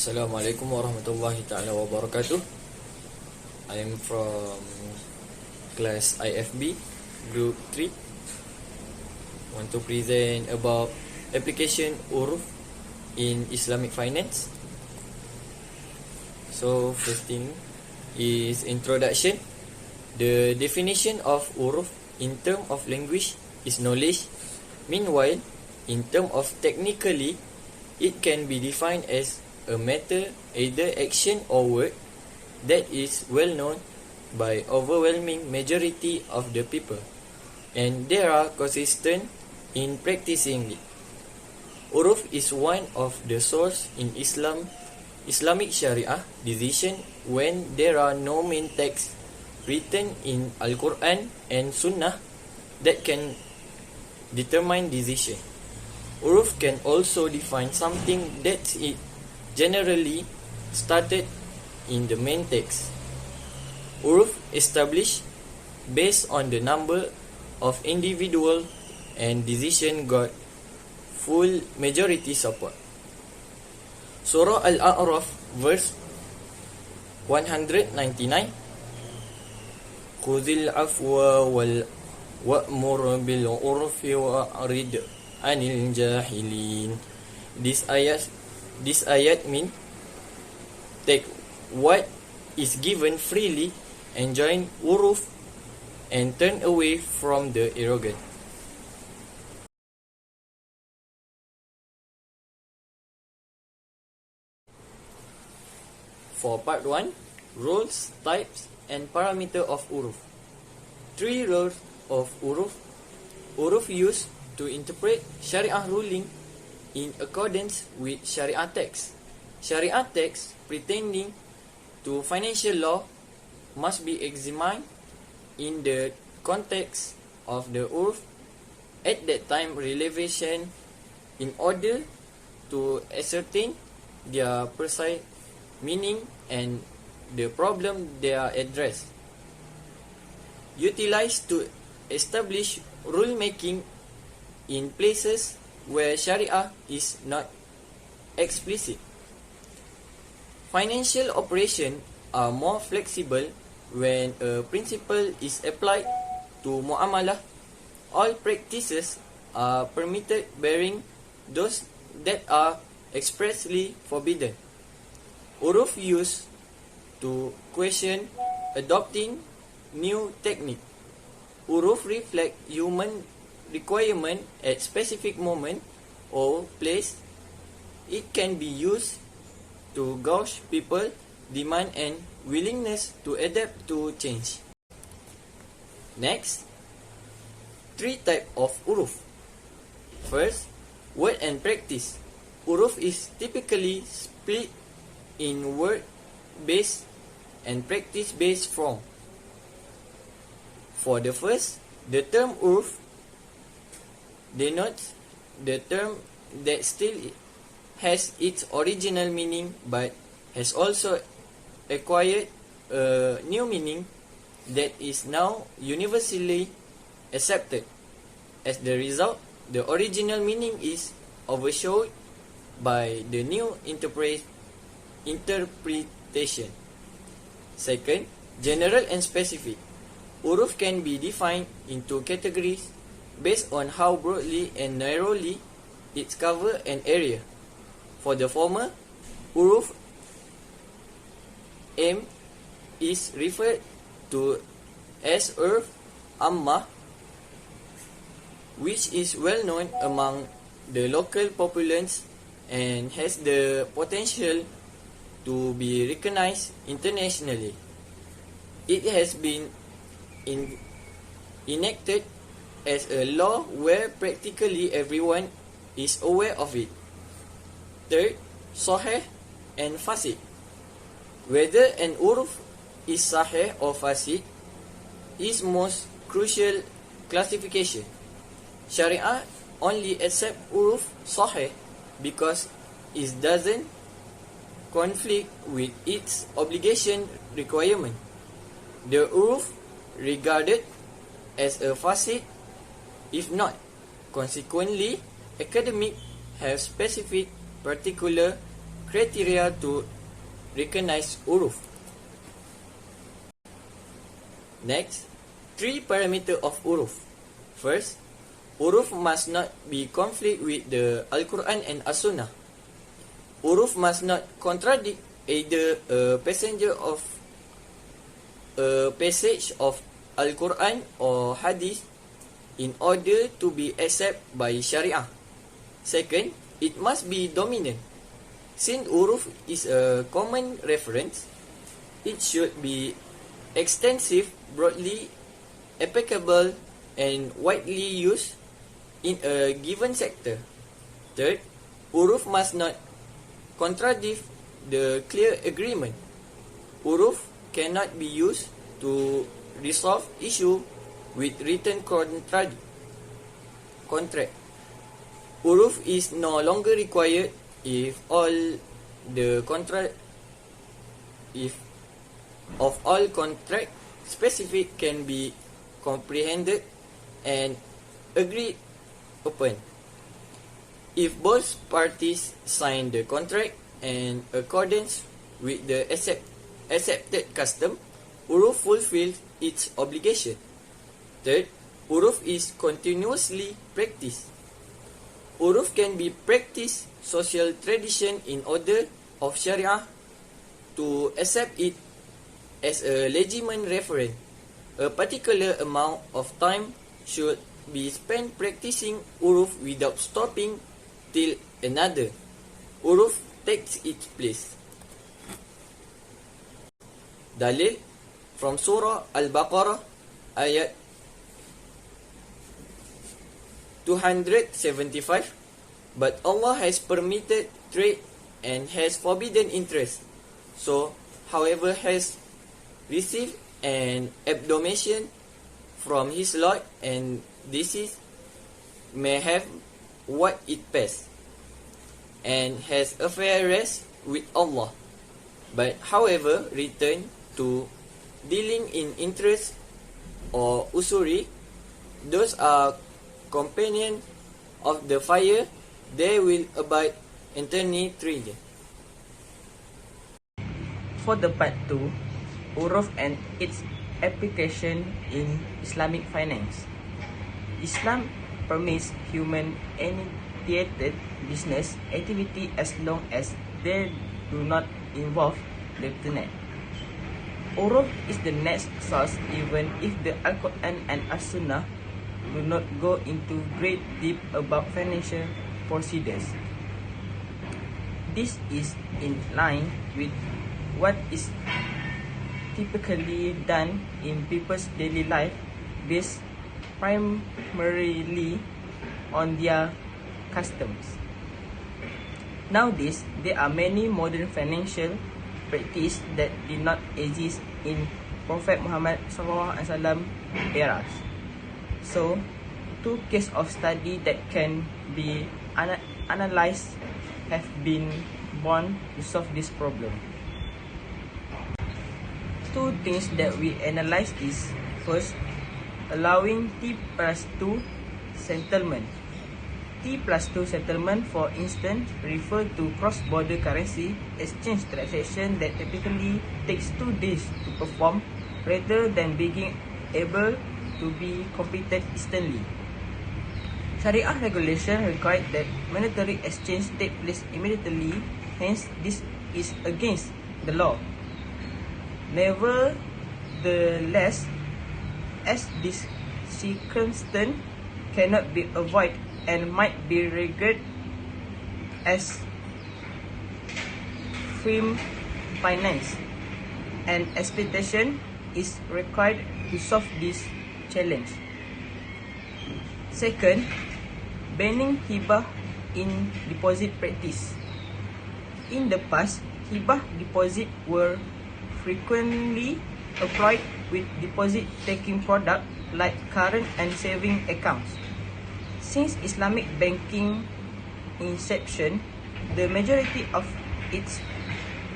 Assalamualaikum warahmatullahi ta'ala wabarakatuh. I am from class IFB group 3. Want to present about application uruf in Islamic finance. So first thing is introduction. The definition of uruf in term of language is knowledge. Meanwhile, in term of technically, it can be defined as a matter, either action or word, that is well known by overwhelming majority of the people, and they are consistent in practicing it. Uruf is one of the source in Islamic Sharia decision when there are no main text written in Al-Quran and Sunnah that can determine decision. Uruf can also define something that it generally started in the main text. Uruf established based on the number of individual and decision got full majority support. Surah Al-A'raf verse 199, Khudhil afwa wa'mur bil urfi wa'rid anil jahilin. This ayat mean take what is given freely, enjoy uruf, and turn away from the arrogant. For part 1, rules, types, and parameter of uruf. 3 rules of uruf. Uruf used to interpret Shariah ruling in accordance with Sharia text. Sharia text pertaining to financial law must be examined in the context of the uruf at that time relevation in order to ascertain their precise meaning and the problem they are addressed. Utilized to establish rule making in places where Sharia is not explicit. Financial operations are more flexible when a principle is applied to muamalah. All practices are permitted barring those that are expressly forbidden. Uruf used to question adopting new technique. Uruf reflect human requirement at specific moment or place. It can be used to gauge people demand and willingness to adapt to change. Next, 3 types of uruf. First, word and practice. Uruf is typically split in word based and practice based form. For the first, the term uruf denotes the term that still has its original meaning but has also acquired a new meaning that is now universally accepted. As the result, the original meaning is overshadowed by the new interpretation. Second, general and specific. Uruf can be defined into categories based on how broadly and narrowly it covers an area. For the former, uruf am is referred to as urf amma, which is well known among the local populace and has the potential to be recognized internationally. It has been enacted as a law where practically everyone is aware of it. Third, sahih and fasid. Whether an uruf is sahih or fasid is most crucial classification. Sharia only accept uruf sahih because it doesn't conflict with its obligation requirement. The uruf regarded as a fasid if not. Consequently, academics have specific particular criteria to recognize uruf. Next, 3 parameters of uruf. First, uruf must not be conflict with the Al-Quran and As-Sunnah. Uruf must not contradict either a passage of Al-Quran or Hadith in order to be accepted by Sharia. Second, it must be dominant. Since uruf is a common reference, it should be extensive, broadly applicable, and widely used in a given sector. Third, uruf must not contradict the clear agreement. Uruf cannot be used to resolve issue with written contract. Uruf is no longer required if all contract specific can be comprehended and agreed upon. If both parties sign the contract in accordance with the accepted custom, uruf fulfills its obligation. Third, uruf is continuously practiced. Uruf can be practiced social tradition in order of Sharia to accept it as a legitimate reference. A particular amount of time should be spent practicing uruf without stopping till another uruf takes its place. Dalil from Surah Al-Baqarah ayat 275. But Allah has permitted trade and has forbidden interest. So, however has received an abdomation from his Lord, and this is may have what it pays, and has a fair rest with Allah. But however return to dealing in interest or usury, those are companions of the fire, they will abide eternity. For the part 2, uruf and its application in Islamic finance. Islam permits human initiated business activity as long as they do not involve the internet. Uruf is the next source even if the Al-Quran and As-Sunnah do not go into great deep about financial procedures. This is in line with what is typically done in people's daily life based primarily on their customs. Nowadays, there are many modern financial practices that did not exist in Prophet Muhammad SAW eras. So, 2 cases of study that can be analyzed have been born to solve this problem. 2 things that we analyze is, first, allowing T+2 settlement. T+2 settlement, for instance, refer to cross-border currency exchange transaction that typically takes 2 days to perform rather than being able to be completed instantly. Sharia regulation required that monetary exchange take place immediately, hence this is against the law. Nevertheless, as this circumstance cannot be avoided and might be regarded as firm finance, an expectation is required to solve this challenge. Second, banning hibah in deposit practice. In the past, hibah deposit were frequently applied with deposit-taking products like current and saving accounts. Since Islamic banking inception, the majority of its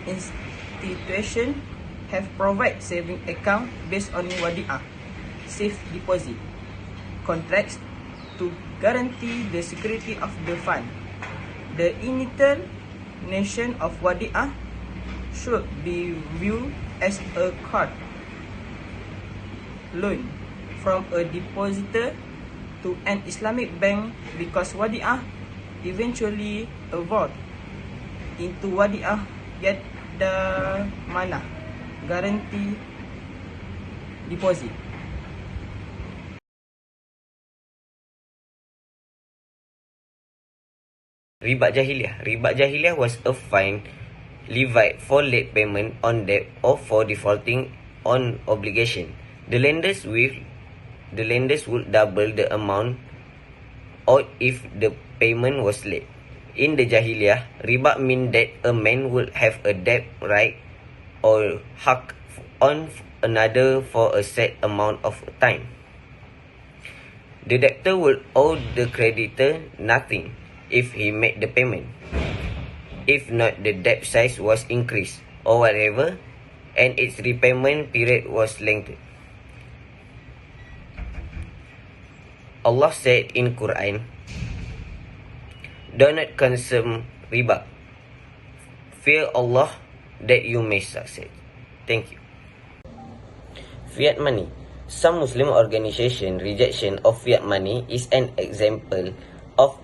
institutions have provided saving account based on wadi'ah, safe deposit contracts to guarantee the security of the fund. The initial nation of wadi'ah should be viewed as a card loan from a depositor to an Islamic bank, because wadi'ah eventually evolved into wadi'ah get the mana guarantee deposit. Riba Jahiliyah. Riba Jahiliyah was a fine levied for late payment on debt or for defaulting on obligation. The lenders would double the amount or if the payment was late. In the Jahiliyah, riba mean that a man would have a debt right or hak on another for a set amount of time. The debtor would owe the creditor nothing if he made the payment. If not, the debt size was increased or whatever, and its repayment period was lengthened. Allah said in Quran, "Do not consume riba. Fear Allah that you may succeed." Thank you. Fiat money. Some Muslim organization rejection of fiat money is an example of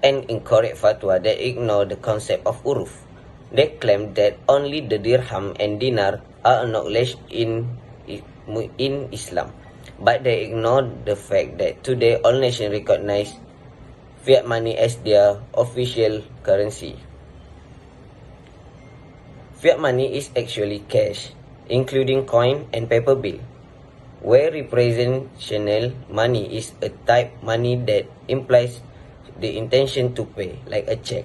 an incorrect fatwa that ignore the concept of uruf. They claim that only the dirham and dinar are acknowledged in Islam, but they ignore the fact that today all nations recognize fiat money as their official currency. Fiat money is actually cash, including coin and paper bill, where representational money is a type money that implies the intention to pay, like a check.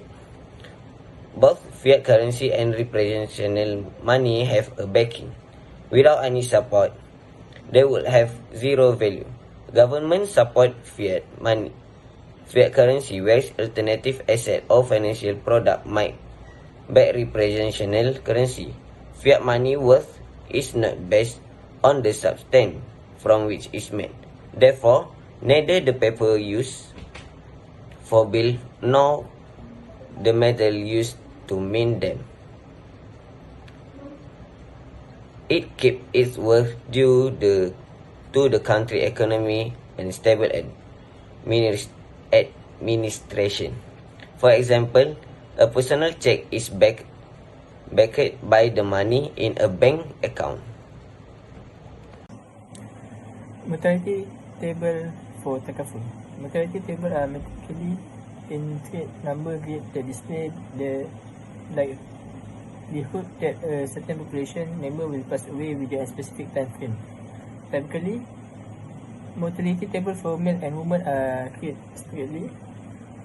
Both fiat currency and representational money have a backing. Without any support, they would have zero value. Government support fiat money, fiat currency, whereas alternative asset or financial product might back representational currency. Fiat money worth is not based on the substance from which it's made. Therefore, neither the paper used for bill nor the metal used to mint them. It keeps its worth due to the country economy and stable administration. For example, a personal check is backed by the money in a bank account. Mortality table for takaful. Mortality table are mechanically intricate number grid that display the likelihood that a certain population member will pass away within a specific time frame. Typically, mortality table for male and women are created strictly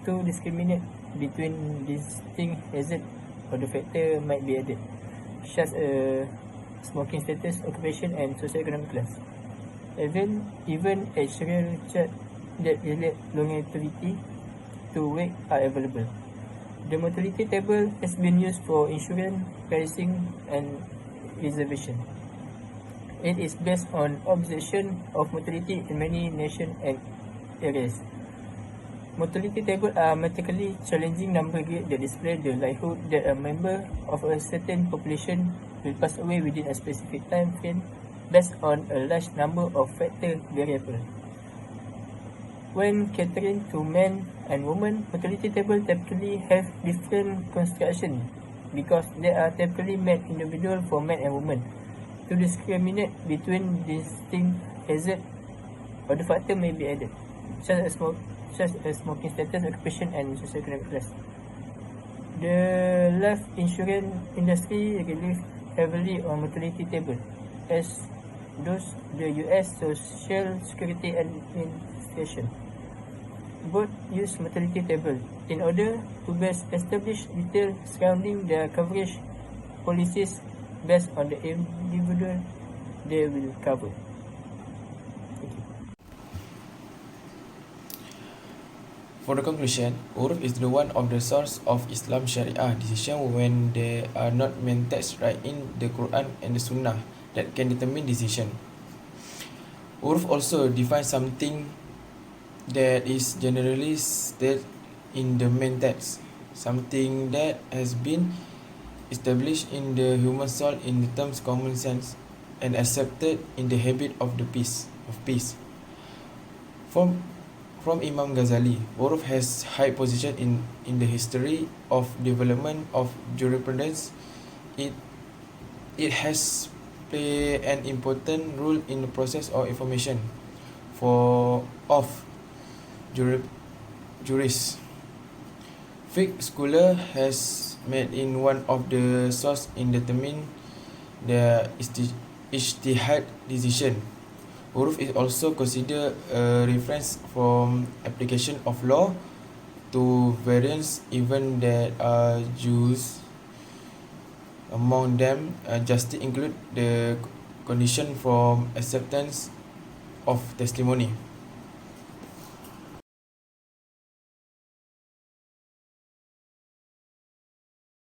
to discriminate between distinct hazard or the factor might be added, such as smoking status, occupation, and socioeconomic class. Even actuarial chart that relate longevity to weight are available. The mortality table has been used for insurance pricing and reservation. It is based on observation of mortality in many nations and areas. Mortality tables are mathematically challenging number grid that display the likelihood that a member of a certain population will pass away within a specific time frame based on a large number of factor variables. When catering to men and women, mortality tables typically have different construction because they are typically made individual for men and women. To discriminate between distinct hazard or the factor may be added, such as smoking status, occupation, and socioeconomic class. The life insurance industry relies heavily on mortality table, as does the US Social Security Administration. Both use mortality table in order to best establish details surrounding their coverage policies based on the individual they will cover. Thank you. For the conclusion, uruf is the one of the source of Islam Sharia decision when there are not main texts right in the Quran and the Sunnah that can determine decision. Uruf also defines something that is generally stated in the main text. something that has been established in the human soul in the terms common sense and accepted in the habit of the peace. From Imam Ghazali, uruf has high position in the history of development of jurisprudence. It has played an important role in the process of information of jurists. Fiqh scholar has made in one of the source in determining the ijtihad decision. Uruf is also considered a reference from application of law to various events that are used. Among them, justice include the condition from acceptance of testimony.